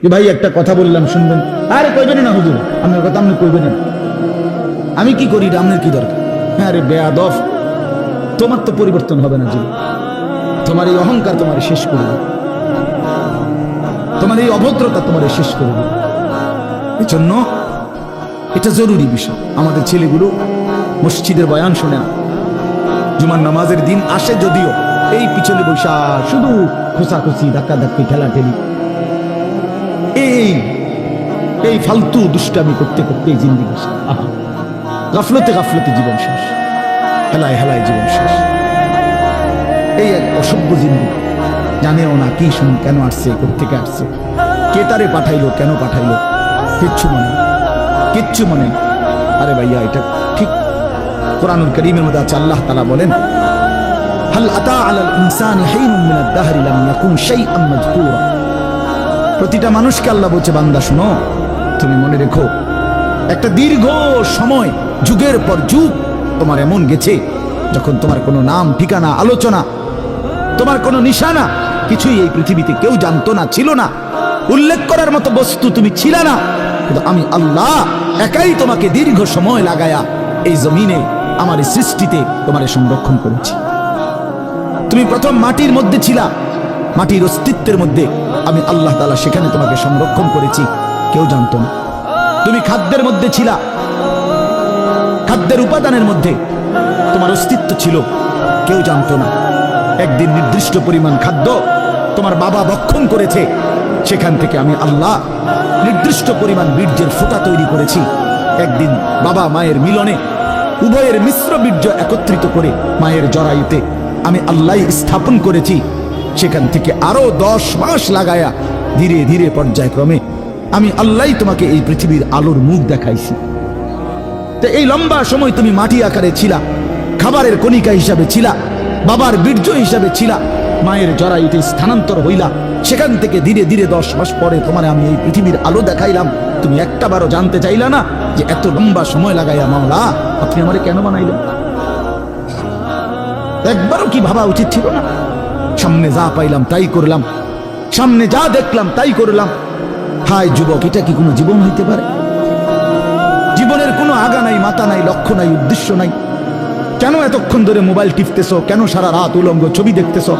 যে ভাই একটা কথা বললাম শুনবেন, আরে কইবেন না হুজুর, আপনার কথা আপনি কইবেন না, আমি কি করি এটা আপনার কি দরকার? হ্যাঁ রে বেয়াদব, তোমার তো পরিবর্তন হবে না জীবন, তোমার এই অহংকার তোমার শেষ করে দেবে, তোমার এই অভদ্রতা তোমার শেষ করে দেবে। এই জন্য এটা জরুরি বিষয়, আমাদের ছেলেগুলো মসজিদের বয়ান শোনে না, জুমার নামাজের দিন আসে যদিও এই পিছনে বৈশা শুধু খোঁচাখুচি ধাক্কাধাক্কি ঠেলাঠেলি, এই এই ফালতু দুষ্টামি করতে করতে এই জিন্দিগি শেষ। গাফলতে গাফলতে জীবন শেষ, হেলায় হেলায় জীবন শেষ। এই এক অসভ্য জিন্দিগি, জানেও না কি শুন, কেন আসছে, কোত্থেকে আসছে, কে তারে পাঠাইলো, কেন পাঠাইলো, কিচ্ছু মনে কিচ্ছু মনে। আরে ভাইয়া এটা ঠিক কোরআনুল কারীমের মধ্যে আছে, আল্লাহ তাআলা বলেন হাল আতা আলাল ইনসানি হিনুম মিনাদ দাহরি লাম ইয়াকুন শাইআম মাযকুরা। প্রতিটা মানুষকে আল্লাহ বলছে, বান্দা শুনো, তুমি মনে রেখো একটা দীর্ঘ সময়, যুগের পর যুগ তোমার এমন গেছে যখন তোমার কোনো নাম ঠিকানা আলোচনা, তোমার কোনো নিশানা কিছুই এই পৃথিবীতে কেউ জানতো না, ছিল না, উল্লেখ করার মতো বস্তু তুমি ছিল না, কিন্তু আমি আল্লাহ একাই তোমাকে দীর্ঘ সময় লাগায়া এই জমিনে আমার এই সৃষ্টিতে তোমারে সংরক্ষণ করেছি। তুমি প্রথম মাটির মধ্যে ছিলা, মাটির অস্তিত্বের মধ্যে আমি আল্লাহ তাআলা সেখানে তোমাকে সংরক্ষণ করেছি, কেউ জানতো না। তুমি খাদ্যের মধ্যে ছিলা, খাদ্যের উপাদানের মধ্যে তোমার অস্তিত্ব ছিল, কেউ জানতো না। একদিন নির্দিষ্ট পরিমাণ খাদ্য তোমার বাবা ভক্ষণ করেছে, সেখান থেকে আমি আল্লাহ নির্দিষ্ট পরিমাণ বীর্যের ফোঁটা তৈরি করেছি। একদিন বাবা মায়ের মিলনে উভয়ের মিশ্র বীর্য একত্রিত করে মায়ের জরায়ুতে আমি আল্লাহ স্থাপন করেছি, সেখান থেকে আরো 10 মাস লাগায়া ধীরে ধীরে পর্যায়ক্রমে আমি আল্লাহ তোমাকে এই পৃথিবীর আলোর মুখ দেখাইছি। তো এই লম্বা সময় তুমি মাটি আকারে ছিলা, খাবারের কণিকা হিসাবে ছিলা, বাবার বীর্য হিসাবে ছিলা, মায়ের জরায়ুতে স্থানান্তর হইলা, সেখান থেকে ধীরে ধীরে 10 মাস পরে তোমার আমি এই পৃথিবীর আলো দেখাইলাম। তুমি একটা বারও জানতে চাইলা না যে এত লম্বা সময় লাগাইয়া মাওলা আপনি আমারে কেন বানাইলেন? একবারও কি ভাবা উচিত ছিল না? সামনে যা পাইলাম তাই করলাম, সামনে যা দেখলাম তাই করলাম। হায় যুবক, এটা কি কোনো জীবন হইতে পারে? জীবনের কোনো আগা নাই, মাথা নাই, লক্ষ্য নাই, উদ্দেশ্য নাই। কেন এতক্ষণ ধরে মোবাইল টিপতেছো? কেন সারা রাত উলঙ্গ ছবি দেখতেছো?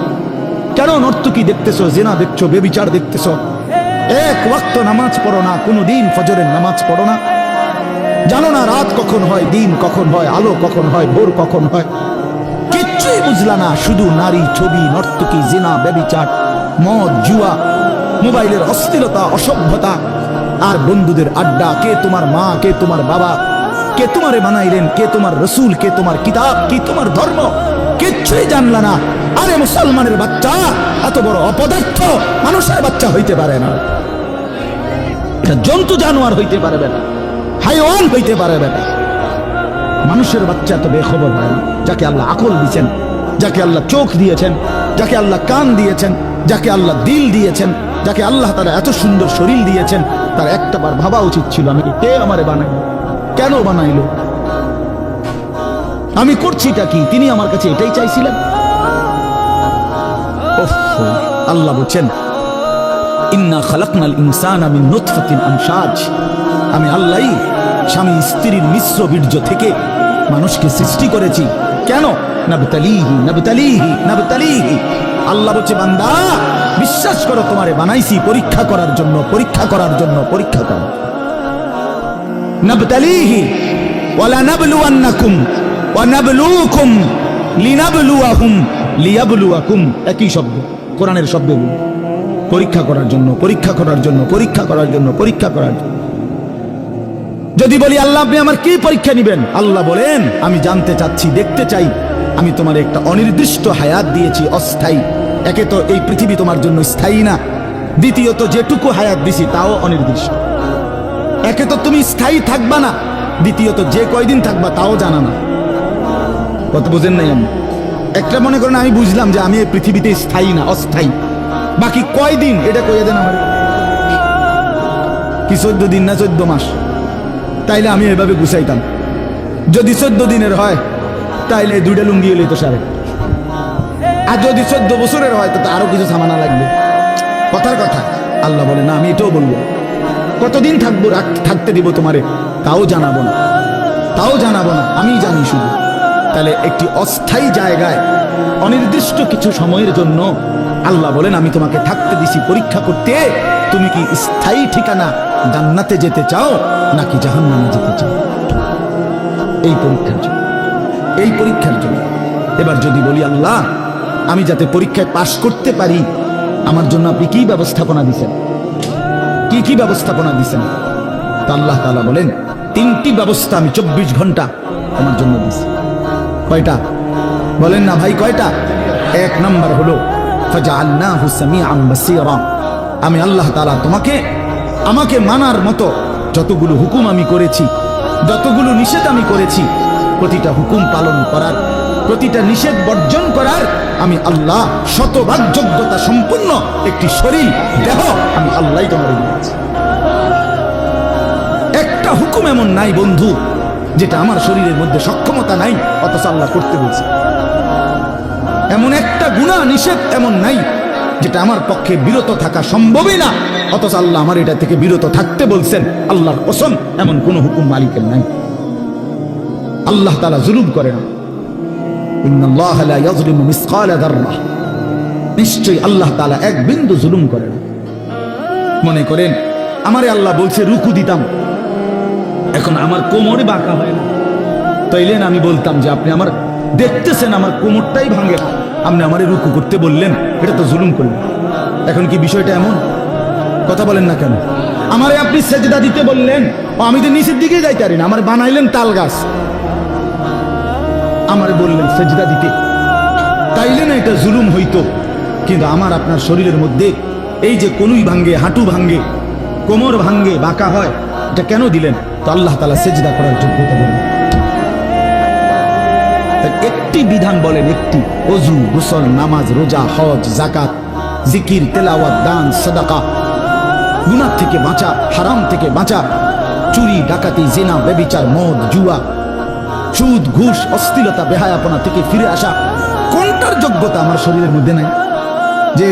কেন নর্তকী দেখতেছো, জেনা দেখছো, বেবিচার দেখতেছো? এক ওয়াক্ত নামাজ পড়ো না, কোনো দিন ফজরের নামাজ পড়ো না, জানো না রাত কখন হয়, দিন কখন হয়, আলো কখন হয়, ভোর কখন হয়, কিচ্ছুই বুঝলা না। শুধু নারী, ছবি, নর্তকী, জেনা, বেবিচার, মদ, জুয়া, মোবাইলের অস্থিরতা, অসভ্যতা, আর বন্ধুদের আড্ডা। কে তোমার মা, কে তোমার বাবা, কে তোমারে বানাইলেন, কে তোমার রসুল, কে তোমার কিতাব, কি তোমার ধর্ম, কিচ্ছুই জানলা না। আরে মুসলমানের বাচ্চা এত বড় অপদার্থ মানুষের বাচ্চা হইতে পারে না, এটা জন্তু জানোয়ার হইতে পারবে না, হাইওয়ান হইতে পারবে না। মানুষের বাচ্চা এত বেখবর হয় না। যাকে আল্লাহ আকল দিয়েছেন, যাকে আল্লাহ চোখ দিয়েছেন, যাকে আল্লাহ কান দিয়েছেন, যাকে আল্লাহ দিল দিয়েছেন, যাকে আল্লাহ তারা এত সুন্দর শরীর দিয়েছেন, তার একটা বার ভাবা উচিত ছিল আমি কে আমারে বানাইলো, কেন বানাইলো, আমি করছিটা কি, তিনি আমার কাছে এটাই চাইছিলেন। আল্লাহ বলছেন ইন্না খালাকনাল ইনসানা মিন নুতফাতিন আমশাজ, আমি আল্লাহই স্বামী স্ত্রীর মিশ্র বীর্য থেকে মানুষকে সৃষ্টি করেছি। কেন? নাবতালিহি নাবতালিহি নাবতালিহি। আল্লাহ বলছে বান্দা বিশ্বাস করো, তোমারে বানাইছি পরীক্ষা করার জন্য, পরীক্ষা করার জন্য, পরীক্ষা করো। নাবতালিহি ওয়ালা নাবলুওয়ান্নাকুম ওয়া নাবলুকুম লিনাবলুয়াহুম লিয়াবলুয়াকুম, একই শব্দ, কোরআনের শব্দগুলো। পরীক্ষা করার জন্য, পরীক্ষা করার জন্য, পরীক্ষা করার জন্য, পরীক্ষা করার জন্য। যদি বলি আল্লাহ আপনি আমার কি পরীক্ষা নিবেন, আল্লাহ বলেন আমি জানতে চাচ্ছি, দেখতে চাই আমি তোমার একটা অনির্দিষ্ট হায়াত দিয়েছি, অস্থায়ী। একে তো এই পৃথিবী তোমার জন্য স্থায়ী না, দ্বিতীয়ত যেটুকু হায়াত দিছি তাও অনির্দিষ্ট। একে তো তুমি স্থায়ী থাকবা না, দ্বিতীয়ত যে কয়দিন থাকবা তাও জানা না। কত বুঝেন নাই? আমি একটা মনে করেন আমি বুঝলাম যে আমি এই পৃথিবীতে স্থায়ী না, অস্থায়ী, বাকি কয়দিন এটা কইয়া দেন আমার কি 14 দিন না 14 মাস, তাইলে আমি এভাবে গুছাইতাম। যদি 14 দিনের হয় তাইলে 2টা লুঙ্গি এলে তো সারে, আর যদি 14 বছরের হয় তো আরো কিছু সামানা লাগবে। কথার কথা আল্লাহ বলে না, আমি এটাও বলবো। কতদিন থাকবো, থাকতে দিব তোমারে, তাও জানাবো না, তাও জানাবো না, আমি জানি শুধু। তাহলে একটি অস্থায়ী জায়গায় অনির্দিষ্ট কিছু সময়ের জন্য আল্লাহ বলেন আমি তোমাকে থাকতে দিছি পরীক্ষা করতে, তুমি কি স্থায়ী ঠিকানা জান্নাতে যেতে চাও নাকি জাহান্নামে যেতে চাও? এই পরীক্ষার জন্য, এই পরীক্ষার জন্য। এবার যদি বলি আল্লাহ আমি যাতে পরীক্ষায় পাশ করতে পারি, আমার জন্য আপনি কি ব্যবস্থাপনা দিছেন, কি কি ব্যবস্থাপনা দিছেন? তা আল্লাহ তাআলা বলেন 3টি ব্যবস্থা আমি 24 ঘন্টা তোমার জন্য দিছি। কয়টা বলেন না ভাই, কয়টা? 1 নাম্বার হলো ফাজআলনাহু সামিআন বাসীরা, আমি আল্লাহ তাআলা তোমাকে আমাকে মানার মতো যতগুলো হুকুম আমি করেছি, যতগুলো নিষেধ আমি করেছি, প্রতিটা হুকুম পালন করার, প্রতিটা নিষেধ বর্জন করার আমি আল্লাহ শতভাগ যোগ্যতা সম্পন্ন একটি শরীর, দেহ আমি আল্লাহই তোমার দিয়েছি। একটা হুকুম এমন নাই বন্ধু যেটা আমার শরীরের মধ্যে সক্ষমতা নাই, অথচ আল্লাহ করতে বলছে। এমন একটা গুনাহ নিষেধ এমন নাই যেটা আমার পক্ষে বিরত থাকা সম্ভবই না, অথচ আল্লাহ আমার এটা থেকে বিরত থাকতে বলছেন। আল্লাহর কসম, এমন কোন হুকুম মালিকের নাই। আল্লাহ তাআলা জুলুম করে না। ইন্নাল্লাহা লা ইয়াযলিমু মিসকালা যাররাহ, নিশ্চয়ই আল্লাহ তাআলা এক বিন্দু জুলুম করে না। মনে করেন আমারে আল্লাহ বলছে রুকু দিতাম, এখন আমার কোমরে বাঁকা হয় না, তাইলেন আমি বলতাম যে আপনি আমার দেখতেছেন আমার কোমরটাই ভাঙে না, আপনি আমারে রুকু করতে বললেন, এটা তো জুলুম করলেন। এখন কি বিষয়টা এমন? কথা বলেন না কেন? আমারে আপনি সেজদা দিতে বললেন, আমি তো নিচের দিকে যাইতে পারি না, আমার বানাইলেন তাল গাছ, আমারে বললেন সেজদা দিতে, তাইলে না এটা জুলুম হইতো। কিন্তু আমার আপনার শরীরের মধ্যে এই যে কনুই ভাঙ্গে, হাঁটু ভাঙ্গে, কোমর ভাঙ্গে, বাঁকা হয়, এটা কেন দিলেন? তো আল্লাহ তাআলা সেজদা করার যোগ্যতা দিলেন। একটি বিধান বলেন, একটি, ওযু, গোসল, নামাজ, রোজা, হজ, যাকাত, জিকির, তেলাওয়াত, দান, সাদাকা, গুনাহ থেকে বাঁচা, হারাম থেকে বাঁচা, চুরি, ডাকাতি, জিনা, ব্যভিচার, মদ, জুয়া, সুদ, ঘুষ, অশ্লীলতা, বেহায়াপনা থেকে ফিরে আসা, কোনটার যোগ্যতা আমার শরীরের মধ্যে নাই? যে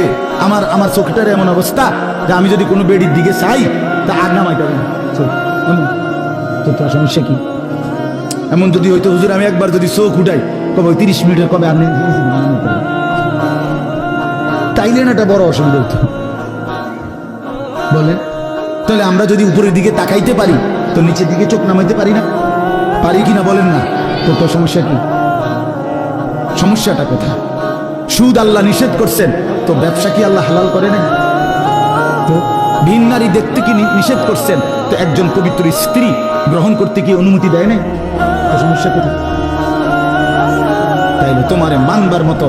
আমার চোখটার এমন অবস্থা যে আমি যদি কোনো বেডির দিকে চাই তা আর নামাইতে পারি না। তোর সমস্যা কি? এমন যদি হয়তো হুজুর আমি একবার যদি চোখ উঠাই, কবে 30 মিনিটের কবে আপনি তাইলেন একটা বড় অসুবিধা হতো। বলেন তাহলে আমরা যদি উপরের দিকে তাকাইতে পারি তো নিচের দিকে চোখ নামাইতে পারি না? পারি কিনা বলেন না? তো সমস্যা কি? সমস্যাটা কোথায়? সুদ আল্লাহ নিষেধ করছেন, তো ব্যবসা কি আল্লাহ হালাল করে না? তো ভিন নারী দেখতে কি নিষেধ করছেন, তো একজন পবিত্র স্ত্রী গ্রহণ করতে কি অনুমতি দেয় নাই? তো সমস্যা কোথায়? তাইলে তোমারে মানবার মতো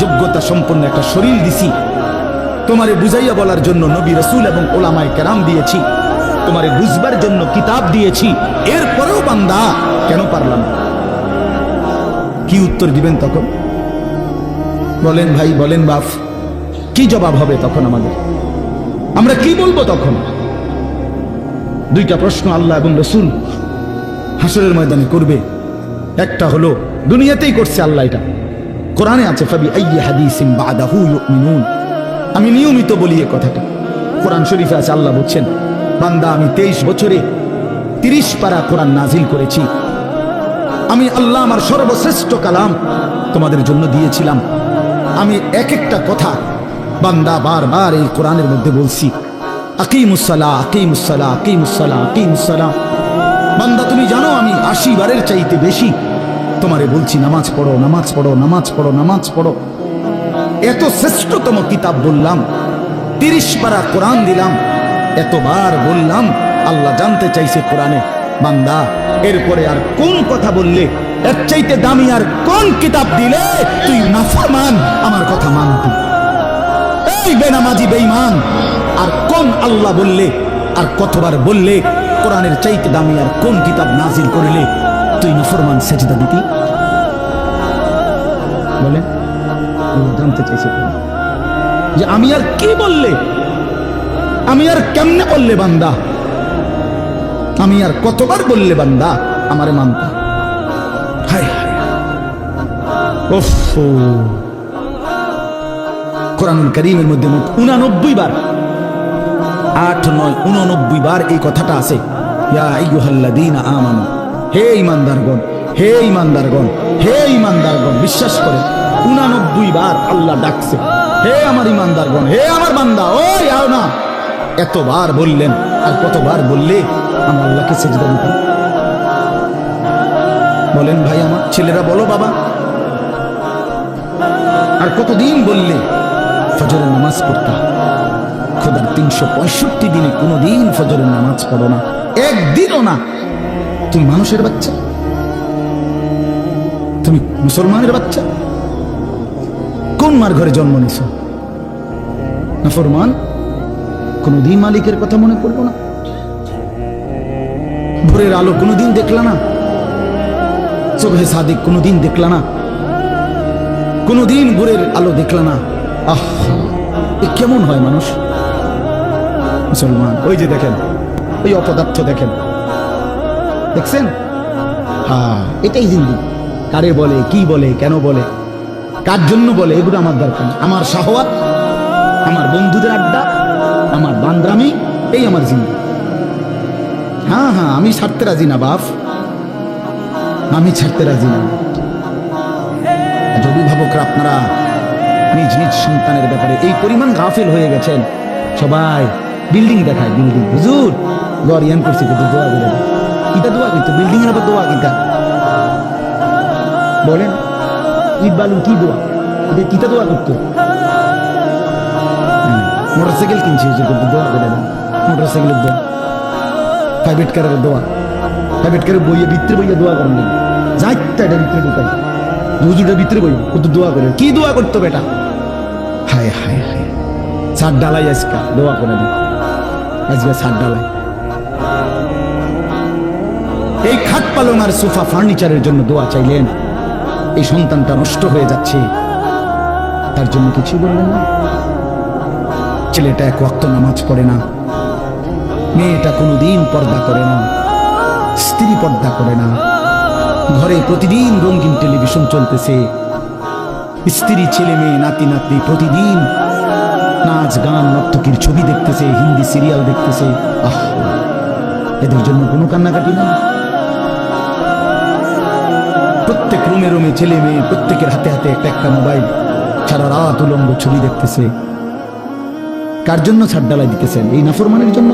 যোগ্যতা সম্পন্ন একটা শরীর দিছি, তোমারে বুঝাইয়া বলার জন্য নবী রাসূল এবং ওলামায়ে কেরাম দিয়েছি, তোমারে বুঝবার জন্য কিতাব দিয়েছি, এরপরেও বান্দা কেন পারলাম? কি উত্তর দিবেন তখন? বলেন ভাই, বলেন বাপ, কি জবাব হবে তখন আমাদের? আমরা কি বলবো তখন? দুইটা প্রশ্ন আল্লাহ এবং রাসূল হাসরের ময়দানে করবে। একটা হলো দুনিয়াতেই করছে আল্লাহ, এটা কোরআনে আছে, ফাবি আইয়ি হাদিসিন বাদাহু ইউমিনুন। আমি নিয়মিত বলি এই কথাটা, কোরআন শরীফে আছে, আল্লাহ বলছেন বান্দা আমি 23 বছরে 30 পারা কোরআন নাজিল করেছি। আমি আল্লাহ আমার সর্বশ্রেষ্ঠ কালাম তোমাদের জন্য দিয়েছিলাম। আমি এক একটা কথা বান্দা বারবার এই কোরআনের মধ্যে বলছি, আকিমুস সালাহ, আকিমুস সালাহ, আকিমুস সালাহ, আকিমুস সালাহ। বান্দা তুমি জানো আমি 80 বারের চাইতে বেশি তোমারে বলছি নামাজ পড়ো, নামাজ পড়ো, নামাজ পড়ো, নামাজ পড়ো। এত শ্রেষ্ঠতম কিতাব বললাম, 30 পারা কোরআন দিলাম, এতবার বললাম। আল্লাহ জানতে চাইছে কোরআনে, বান্দা এরপরে আর কোন কথা বললে, এর চাইতে দামি আর কোন কিতাব দিলে তুই নাফরমান আমার কথা মানতি? এই বেনামাজি বেঈমান, আর কোন আল্লাহ বললে, আর কতবার বললে কোরআনের চাইতে দামি আর কোন কিতাব নাজিল করলে তুই নাফরমান সেজদা দিতি? বলে জানতে চাইছে যে আমি আর কি বললে, আমি আর কেমনে বললে বান্দা, আমি আর কতবার বললে বান্দা আমারে মানতা? হায় কোরআনুল কারীমের মধ্যে মোট 89 বার 8, 9, 89 বার এই কথাটা আছে, ইয়া আইয়ুহাল্লাযীনা আমানু, হে ঈমানদারগণ, হে ঈমানদারগণ, হে ঈমানদারগণ। বিশ্বাস করেন 89 বার আল্লাহ ডাকছে, হে আমার ঈমানদারগণ, হে আমার বান্দা, ওই আও না। এতবার বললেন, আর কতবার বললে আমরা আল্লাহকে সিজদা দিতাম? বলেন ভাই আমার ছেলেরা, বলো বাবা। আর কতদিন বললে ফজরের নামাজ পড়তা? খোদার 365 দিনে কোনোদিন ফজরের নামাজ পড়ো না, একদিনও না। তুমি মানুষের বাচ্চা, তুমি মুসলমানের বাচ্চা, কোন মার ঘরে জন্ম নিছ? নাফরমান, কোনদিন মালিকের কথা মনে পড়লো না? ভোরের আলো কোনদিন দেখলা না? সুবহে সাদিক কোনদিন দেখলা না? কোনদিন ভোরের আলো দেখলা না? আহ, এ কেমন হয় মানুষ? মুসলমান, ওই যে দেখেন, ওই অপদার্থ দেখেন, দেখছেন? হ্যাঁ, এটাই জিন্দেগি। কারে বলে, কি বলে, কেন বলে, কার জন্য বলে, এগুলো আমার দরকার। আমার শাহওয়াত, আমার বন্ধুদের আড্ডা, আমার বান্দ্রামি, এই আমার জিন্দেগি। হ্যাঁ হ্যাঁ, আমি ছাড়তে রাজি না বাপ, আমি ছাড়তে রাজি না। অভিভাবকরা আপনারা নিজ নিজ সন্তানের ব্যাপারে এই পরিমাণ গাফিল হয়ে গেছেন। সবাই বিল্ডিং দেখায়, বিল্ডিং। হুজুর ঘর ইয়ান করছি, কিন্তু দোয়া করে কিতা দোয়া করতো? বিল্ডিং এর আবার দোয়া কিতা বলেন? ইট বালু কি দোয়া? এটা কিতা দোয়া করতো? মোটরসাইকেল কিনছি, হুজুর কিন্তু দোয়া করে দেন। মোটরসাইকেলের দোয়া, প্রাইভেট কারের দোয়া, প্রাইভেট কারের বইয়ে ভিতরে বইয়ে দোয়া করেন না, যাইতা এটা ভিতরে ঢুকাই, হুজুরের ভিতরে বই কত দোয়া করে। কি দোয়া করতো বেটা? হায় হায় হায়, ছাদ ডালাই আজকা দোয়া করে দেন, আজকে ছাদ ডালাই। এই খাট পালং আর সোফা ফার্নিচারের জন্য দোয়া চাইলেন, এই সন্তানটা নষ্ট হয়ে যাচ্ছে, তার জন্য কিছু বললেন না? ছেলেটা এক ওয়াক্ত নামাজ পড়ে না, মেয়েটা কোনোদিন পর্দা করে না, স্ত্রী পর্দা করে না, ঘরে প্রতিদিন রঙিন টেলিভিশন চলতেছে, স্ত্রী, ছেলে মেয়ে, নাতি নাতনি প্রতিদিন নাচ গান নর্তকীর ছবি দেখতেছে, হিন্দি সিরিয়াল দেখতেছে। আহ, এদের জন্য কোনো কান্নাকাটি নেই? প্রত্যেক রুমে রুমে ছেলে মেয়ে, প্রত্যেকের হাতে হাতে একটা একটা মোবাইল, সারা রাত উলঙ্গ ছবি দেখতেছে। কার জন্য ছাদ ডালাই দিতেছেন? এই নাফরমানের জন্য?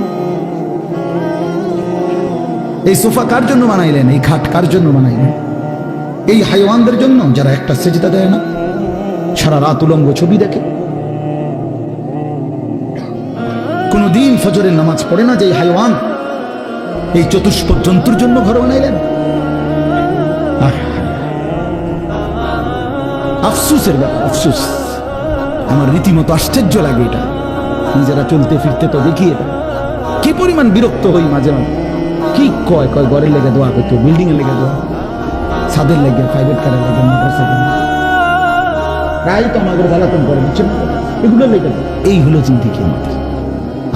এই সোফা কার জন্য বানাইলেন? এই খাট কার জন্য বানাইলেন? এই হাইওয়ানদের জন্য, যারা একটা সেজদা দেয় না, সারা রাত উলঙ্গ ছবি দেখে, কোনদিন ফজরের নামাজ পড়ে না, যে হাইওয়ান, এই চতুষ্পদ জন্তুর জন্য ঘর বানাইলেন? আফসুসের ব্যাপার, আফসুস। আমার রীতিমতো আশ্চর্য লাগে এটা। নিজেরা চলতে ফিরতে তো দেখি এটা, কি পরিমাণ বিরক্ত হই মাঝে মাঝে। কি কয় কয় ঘরের লেগে দোয়া করতো, বিল্ডিং এর লেগে দোয়া, ছাদের লেগে, প্রাইভেট কারের লেগে, মোটরসাইকেল, প্রায় তো আমাদের জ্বালাতন করে, বুঝছেন? এগুলো লেগে। এই হলো জিন্দেগি আমাদের।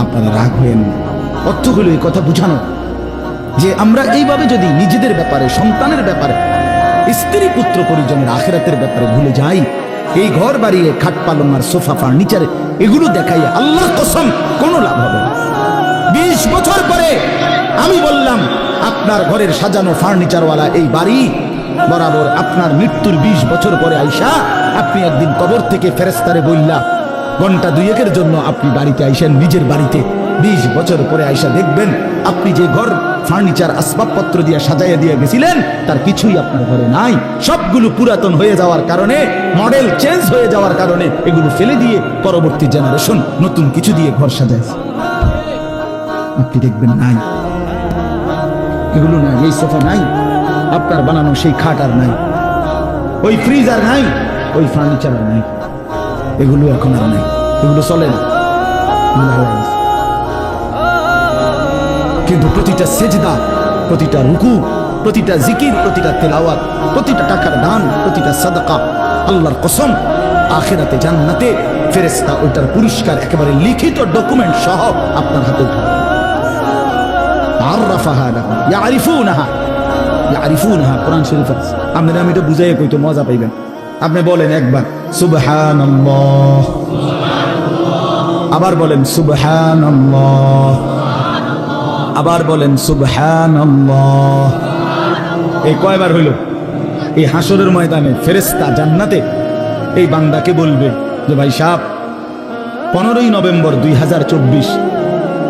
আপনারা রাগ হয়েন না, অর্থ হলো এই কথা বুঝানো যে আমরা এইভাবে যদি নিজেদের ব্যাপারে, সন্তানের ব্যাপারে, স্ত্রী পুত্র পরিজনের আখিরাতের ব্যাপারে ভুলে যাই, এই ঘর বাড়িয়ে খাট পালং আর সোফা ফার্নিচারে এগুলো দেখাই আল্লাহর কসম কোনো লাভ হবে না। 20 বছর পরে আমি বললাম, আপনার ঘরের সাজানো ফার্নিচারওয়ালা এই বাড়ি বরাবর আপনার মৃত্যুর 20 বছর পরে আইসা আপনি একদিন কবর থেকে ফেরেশতারে বললা, ঘন্টা 2-1 জন্য আপনি বাড়িতে আইসেন, নিজের বাড়িতে। 20 বছর পরে আইসা দেখবেন আপনি যে ঘর ফার্নিচার আসবাবপত্র দিয়ে সাজাইয়া দিয়ে গেছিলেন, তার কিছুই আপনার ঘরে নাই। সবগুলো পুরাতন হয়ে যাওয়ার কারণে, মডেল চেঞ্জ হয়ে যাওয়ার কারণে এগুলো ফেলে দিয়ে পরবর্তী জেনারেশন নতুন কিছু দিয়ে ঘর সাজাইছে। আপনি দেখবেন নাই, এগুলো নাই, এই সোফা নাই, আপনার বানানো সেই খাট আর নাই, ওই ফ্রিজ আর নাই, ওই ফার্নিচার আর নাই, এগুলো এখন আর নাই, এগুলো চলে না। কিন্তু প্রতিটা সেজদা, প্রতিটা রুকু, প্রতিটা জিকির, প্রতিটা তেলাওয়াত, প্রতিটা টাকার দান, প্রতিটা সাদাকা, আল্লাহর কসম আখিরাতে জান্নাতে ফেরেশতা ওইটার পুরস্কার একেবারে লিখিত ডকুমেন্ট সহ আপনার হাতে উঠাবে। আররাফাহা লাহুম ইয়ারিফুনাহা, ইয়ারিফুনাহা কোরআন শরীফ আছে। আপনারা আমি এটা বুঝাইয়া কইতো মজা পাইবেন। আপনি বলেন একবার সুবহানাল্লাহ, আবার বলেন সুবহানাল্লাহ, আবার বলেন সুবহানাল্লাহ। এই কয়বার হইল? এই হাসরের ময়দানে ফেরেশতা জান্নাতে এই বান্দাকে বলবে যে ভাই সাহেব, 15ই নভেম্বর 2024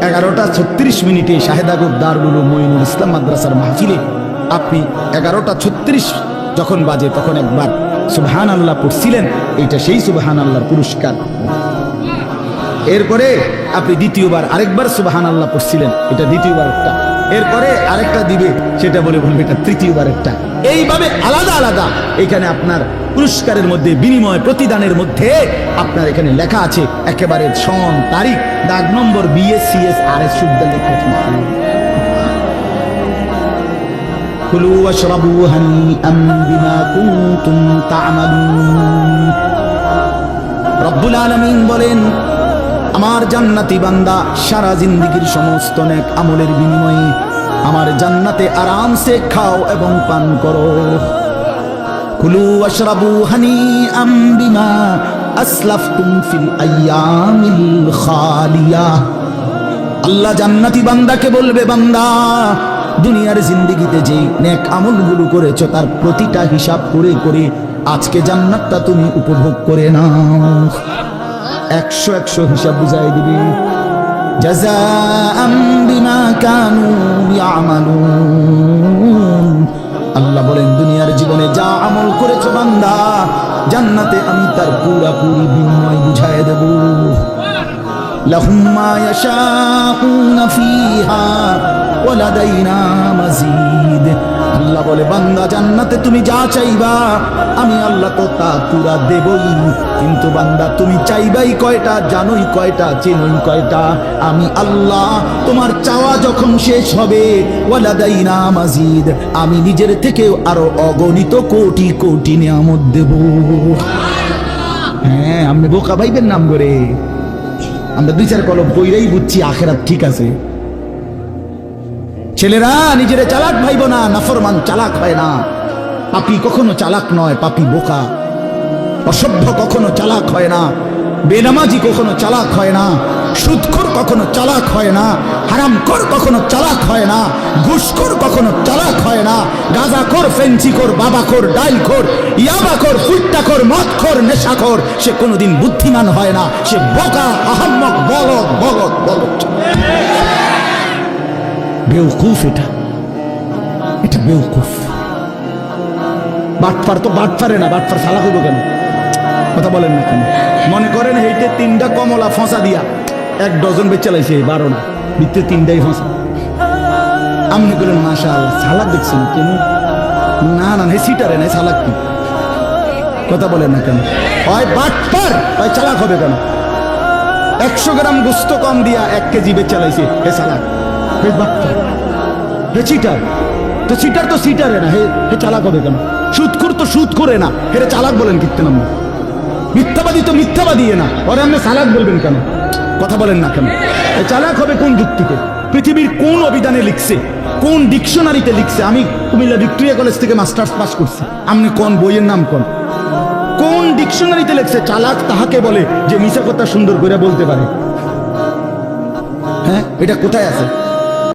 11টা 36 মিনিটে শাহেদাগর দারুল উলুম মঈনুল ইসলাম মাদ্রাসার মাহফিলে আপনি 11টা 36 যখন বাজে তখন একবার সুবহানাল্লাহ পড়ছিলেন, এইটা সেই সুবহানাল্লাহর পুরস্কার। এরপরে আপনি দ্বিতীয়বার আরেকবার সুবহানাল্লাহ পড়ছিলেন, এটা দ্বিতীয়বার একটা। এরপরে আরেকটা দিবে, সেটা বলে বলবে এটা তৃতীয়বার একটা। এইভাবে আলাদা আলাদা এখানে আপনার পুরস্কারের মধ্যে বিনিময় প্রতিদানের মধ্যে আপনার এখানে লেখা আছে একেবারে সন তারিখ দাগ নম্বর BSCS RS শুদ্ধ লেখা। কুলু ওয়াশরাবু হানিআম বিমা কুনতুম তা'মালুন। রব্বুল আলামিন বলেন, আমার জান্নাতি বান্দা সারা জিন্দেগীর সমস্ত নেক আমলের বিনিময়ে আমার জান্নাতে আরামসে খাও এবং পান করো। কুলু ওয়াশরাবু হানিআম বিমা আসলাফতুম ফিল আইয়ামিল খালিয়া। আল্লাহ জান্নাতি বান্দাকে বলবে, বান্দা দুনিয়ার জিন্দেগিতে যে নেক আমলগুলো করেছো তার প্রতিটা হিসাব করে করে আজকে জান্নাতটা তুমি উপভোগ করে নাও। 100 হিসাব বুঝাই দিবি। জাযাআম বিমা কানু ইয়ামালুন। আল্লাহ বলেন, দুনিয়ার জীবনে যা আমল করেছো বান্দা, জান্নাতে আমি তার পুরোপুরি বিনিময় বুঝাই দেব। লাহুম মা ইয়াশাউনা ফিহা ওয়া লাদাইনা মাজিদ। আল্লাহ বলে, বান্দা জান্নাতে তুমি যা চাইবা আমি আল্লাহ তো তা পুরা দেবই, কিন্তু বান্দা তুমি চাইবাই কয়টা, জানোই কয়টা, চেনই কয়টা? আমি আল্লাহ তোমার চাওয়া যখন শেষ হবে, ওয়ালাদাইনা মাজিদ, আমি নিজের থেকেও আরো অগণিত কোটি কোটি নিয়ামত দেব। হ্যাঁ, আমি বোকা ভাইবেন নাম করে আমরা 2-4 কলম বইরাই বুঝছি আখেরাত ঠিক আছে। ছেলেরা নিজেরে চালাক ভাইব না, নাফরমান চালাক হয় না। পাপী কখনো চালাক নয়, পাপী বোকা। অসভ্য কখনো চালাক হয় না, বেনামাজি কখনো চালাক হয় না, সুদখোর কখনো চালাক হয় না, হারামখোর কখনো চালাক হয় না, ঘুষখোর কখনো চালাক হয় না, গাঁজাখোর, ফেন্সিখোর, বাবাখোর, ডাইলখোর, ইয়াবাখোর, ফুট্টাখোর, মদখোর, নেশাখোর সে কোনোদিন বুদ্ধিমান হয় না। সে বোকা, আহাম্মক, বলদ বলদ বলদ, বেউকুফ। এটা বেউকুফ। বাটপার তো বাটপারে না, বাটপার সালা হইব কেন? কথা বলেন না কেন? মনে করেন এইতে 3টা কমলা ফসা দিয়া 1 ডজন বেচে লাইছে, 12 না, ভিতরে 3টাই ফসা। আপনি বলেন মাশাআল্লাহ, সালাক দেখছেন কেন? না না, হে সিটারে নাই, সালাক কি? কথা বলেন না কেন? হয় বাটপার, হয় চালাক হবে কেন? 100 গ্রাম গোস্ত কম দিয়া 1 কেজি বেচে লাইছে, হে সালাক, হে বাটপার, হে চিটার। তো চিটার তো চিটারে না, হে চালাক হবে কেন? সুদখোর তো সুদ করে না, হে চালাক বলেন কীর্তন? আমরা মিথ্যাবাদী তো মিথ্যাবাদী না, ওরে আপনি চালাক বলবেন কেন? কথা বলেন না কেন? চালাক হবে কোন যুক্তিতে? পৃথিবীর কোন অভিধানে লিখছে, কোন ডিকশনারিতে লিখছে? আমি কুমিল্লা ভিক্টোরিয়া কলেজ থেকে মাস্টার্স পাস করছি, আপনি কোন বইয়ের নাম কোন ডিকশনারিতে লিখছে চালাক তাহাকে বলে যে মিছা কথা সুন্দর করে বলতে পারে? হ্যাঁ, এটা কোথায় আছে?